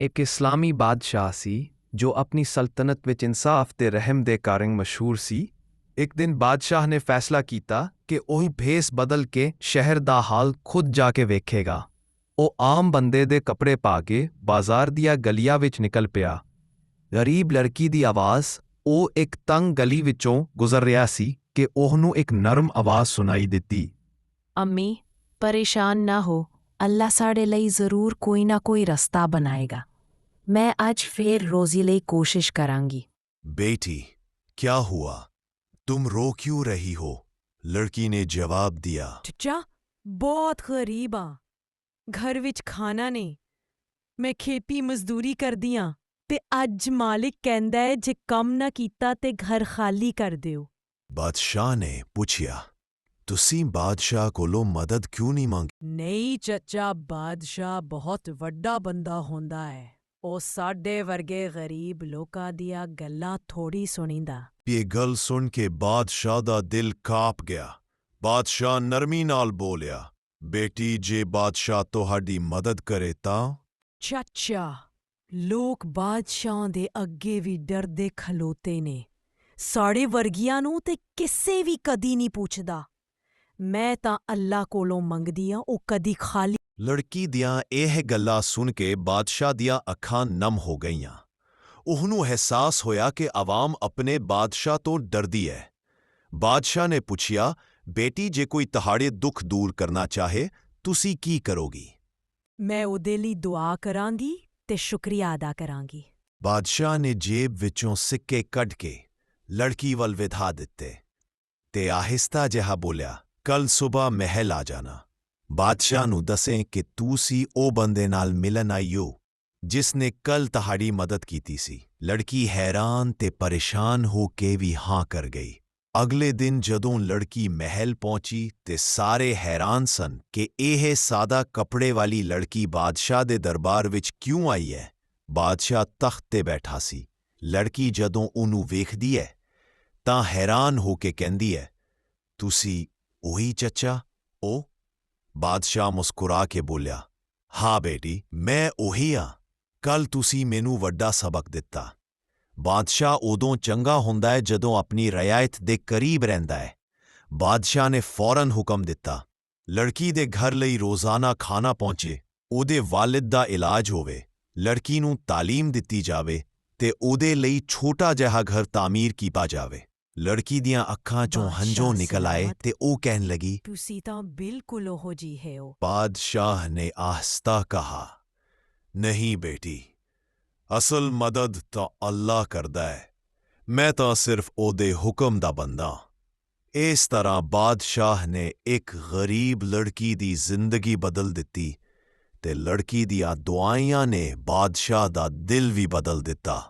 ਇੱਕ ਇਸਲਾਮੀ ਬਾਦਸ਼ਾਹ ਸੀ ਜੋ ਆਪਣੀ ਸਲਤਨਤ ਵਿੱਚ ਇਨਸਾਫ ਤੇ ਰਹਿਮ ਦੇ ਕਾਰਨ ਮਸ਼ਹੂਰ ਸੀ। ਇੱਕ ਦਿਨ ਬਾਦਸ਼ਾਹ ਨੇ ਫੈਸਲਾ ਕੀਤਾ ਕਿ ਉਹ ਭੇਸ ਬਦਲ ਕੇ ਸ਼ਹਿਰ ਦਾ ਹਾਲ ਖੁਦ ਜਾ ਕੇ ਵੇਖੇਗਾ। ਉਹ ਆਮ ਬੰਦੇ ਦੇ ਕੱਪੜੇ ਪਾ ਕੇ ਬਾਜ਼ਾਰ ਦੀਆਂ ਗਲੀਆਂ ਵਿੱਚ ਨਿਕਲ ਪਿਆ। ਗਰੀਬ ਲੜਕੀ ਦੀ ਆਵਾਜ਼ ਉਹ ਇੱਕ ਤੰਗ ਗਲੀ ਵਿੱਚੋਂ ਗੁਜ਼ਰ ਰਿਹਾ ਸੀ ਕਿ ਉਹਨੂੰ ਇੱਕ ਨਰਮ ਆਵਾਜ਼ ਸੁਣਾਈ ਦਿੱਤੀ। ਅੰਮੀ, ਪਰੇਸ਼ਾਨ ਨਾ ਹੋ, ਅੱਲਾ ਸਾਡੇ ਲਈ ਜ਼ਰੂਰ ਕੋਈ ਨਾ ਕੋਈ ਰਸਤਾ ਬਣਾਏਗਾ। ਮੈਂ ਅੱਜ ਫੇਰ ਰੋਜ਼ੀ ਲਈ ਕੋਸ਼ਿਸ਼ ਕਰਾਂਗੀ। बेटी, क्या हुआ? तुम रो क्यों रही हो? लड़की ने जवाब दिया। चचा, बहुत गरीब आ। घर विच खाना नहीं। मैं खेती मजदूरी करदी आं ते अज मालिक कहंदा है जे कम ना कीता ते घर खाली कर दिओ। बादशाह ने पूछया, तुसी बादशाह कोलों मदद क्यों नहीं मांगी? नहीं चचा, बादशाह बहुत वड्डा बंदा होंदा है। ओ साडे वर्गे गरीब लोकां दियां गल्लां थोड़ी सुनिंदा। ये गल सुन के बादशाह दा दिल काप गया। बादशाह नरमी नाल बोलिया, बेटी जे बादशाह तोहाडी मदद करे तां? चाचा, लोक बादशाहां दे अग्गे भी डरदे खलोते ने। साढ़े वर्गियां नूं ते किसे भी कदी नहीं पुछदा। मैं तां अल्लाह कोलों मंगदी आं, ओ कदी खाली। लड़की दियां ਇਹ ਗੱਲਾਂ ਸੁਣ ਕੇ ਬਾਦਸ਼ਾਹ ਦੀਆਂ ਅੱਖਾਂ ਨਮ ਹੋ ਗਈਆਂ। ਉਹਨੂੰ ਅਹਿਸਾਸ ਹੋਇਆ ਕਿ ਆਵਾਮ ਆਪਣੇ ਬਾਦਸ਼ਾਹ ਤੋਂ ਡਰਦੀ ਹੈ। ਬਾਦਸ਼ਾਹ ਨੇ ਪੁੱਛਿਆ, ਬੇਟੀ ਜੇ ਕੋਈ ਤੁਹਾਡੇ ਦੁੱਖ ਦੂਰ ਕਰਨਾ ਚਾਹੇ ਤੁਸੀਂ ਕੀ ਕਰੋਗੀ? मैं ओदे ਲਈ ਦੁਆ ਕਰਾਂਗੀ ਤੇ ਸ਼ੁਕਰੀਆ ਅਦਾ ਕਰਾਂਗੀ। ਬਾਦਸ਼ਾਹ ਨੇ ਜੇਬ ਵਿੱਚੋਂ ਸਿੱਕੇ ਕੱਢ ਕੇ ਲੜਕੀ ਵੱਲ ਵਧਾ ਦਿੱਤੇ ਤੇ ਆਹਿਸਤਾ ਜਿਹਾ ਬੋਲਿਆ, ਕੱਲ ਸਵੇਰ ਮਹਿਲ ਆ ਜਾਣਾ। ਬਾਦਸ਼ਾਹ ਨੂੰ ਦੱਸੇ ਕਿ ਤੁਸੀਂ ਉਹ ਬੰਦੇ ਨਾਲ ਮਿਲਣ ਆਈ ਹੋ ਜਿਸ ਨੇ ਕੱਲ ਤੁਹਾਡੀ ਮਦਦ ਕੀਤੀ ਸੀ। ਲੜਕੀ ਹੈਰਾਨ ਤੇ ਪਰੇਸ਼ਾਨ ਹੋ ਕੇ ਵੀ ਹਾਂ ਕਰ ਗਈ। ਅਗਲੇ ਦਿਨ ਜਦੋਂ ਲੜਕੀ ਮਹਿਲ ਪਹੁੰਚੀ ਤੇ ਸਾਰੇ ਹੈਰਾਨ ਸਨ ਕਿ ਇਹ ਸਾਦਾ ਕੱਪੜੇ ਵਾਲੀ ਲੜਕੀ ਬਾਦਸ਼ਾਹ ਦੇ ਦਰਬਾਰ ਵਿੱਚ ਕਿਉਂ ਆਈ ਹੈ। ਬਾਦਸ਼ਾਹ ਤਖਤ ਤੇ ਬੈਠਾ ਸੀ। ਲੜਕੀ ਜਦੋਂ ਉਹਨੂੰ ਵੇਖਦੀ ਹੈ ਤਾਂ ਹੈਰਾਨ ਹੋ ਕੇ ਕਹਿੰਦੀ ਹੈ, ਤੁਸੀਂ ਉਹੀ ਚੱਚਾ ਉਹ? ਬਾਦਸ਼ਾਹ ਮੁਸਕਰਾ ਕੇ ਬੋਲਿਆ, ਹਾਂ ਬੇਟੀ, ਮੈਂ ਉਹੀ ਹਾਂ। ਕੱਲ ਤੁਸੀਂ ਮੈਨੂੰ ਵੱਡਾ ਸਬਕ ਦਿੱਤਾ। ਬਾਦਸ਼ਾਹ ਉਦੋਂ ਚੰਗਾ ਹੁੰਦਾ ਹੈ ਜਦੋਂ ਆਪਣੀ ਰਿਆਇਤ ਦੇ ਕਰੀਬ ਰਹਿੰਦਾ ਹੈ। ਬਾਦਸ਼ਾਹ ਨੇ ਫੌਰਨ ਹੁਕਮ ਦਿੱਤਾ, ਲੜਕੀ ਦੇ ਘਰ ਲਈ ਰੋਜ਼ਾਨਾ ਖਾਣਾ ਪਹੁੰਚੇ, ਉਹਦੇ ਵਾਲਿਦ ਦਾ ਇਲਾਜ ਹੋਵੇ, ਲੜਕੀ ਨੂੰ ਤਾਲੀਮ ਦਿੱਤੀ ਜਾਵੇ ਤੇ ਉਹਦੇ ਲਈ ਛੋਟਾ ਜਿਹਾ ਘਰ ਤਾਮੀਰ ਕੀਤਾ ਜਾਵੇ। ਲੜਕੀ ਦੀਆਂ ਅੱਖਾਂ ਚੋਂ ਹੰਝੂ ਨਿਕਲ ਆਏ ਤੇ ਉਹ ਕਹਿਣ ਲਗੀ, ਤੁਸੀਂ ਤਾਂ ਬਿਲਕੁਲ ਉਹੋ ਜੀ ਹੋ। ਬਾਦਸ਼ਾਹ ਨੇ ਆਹਿਸਤਾ ਕਹਾ, ਨਹੀਂ ਬੇਟੀ, ਅਸਲ ਮਦਦ ਤਾਂ ਅੱਲਾਹ ਕਰਦਾ ਹੈ, ਮੈਂ ਤਾਂ ਸਿਰਫ ਉਹਦੇ ਹੁਕਮ ਦਾ ਬੰਦਾ। ਇਸ ਤਰ੍ਹਾਂ ਬਾਦਸ਼ਾਹ ਨੇ ਇੱਕ ਗਰੀਬ ਲੜਕੀ ਦੀ ਜ਼ਿੰਦਗੀ ਬਦਲ ਦਿੱਤੀ ਤੇ ਲੜਕੀ ਦੀਆਂ ਦੁਆਵਾਂ ਨੇ ਬਾਦਸ਼ਾਹ ਦਾ ਦਿਲ ਵੀ ਬਦਲ ਦਿੱਤਾ।